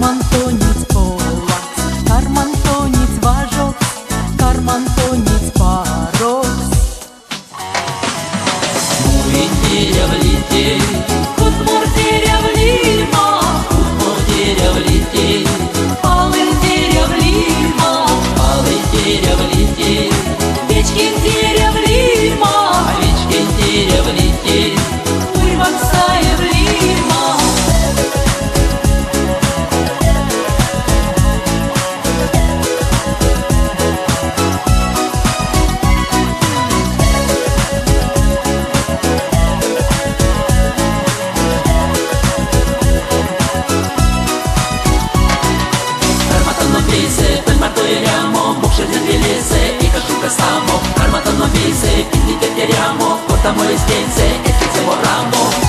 Karmantonic polaks, karmantonic važoks, karmantonic paroks. Муинтеря влетели, Кутмуртеря влима, мутеря влетели, палынтеря влима, полытеря влетели, печкинтеря влима, овечкинтеря влетели, уйваксая влима. Per martoriamo, bucce del velese, e casciuca stiamo, armata non vese, quindi te tiriamo, portamo le scienze e che se vorramo.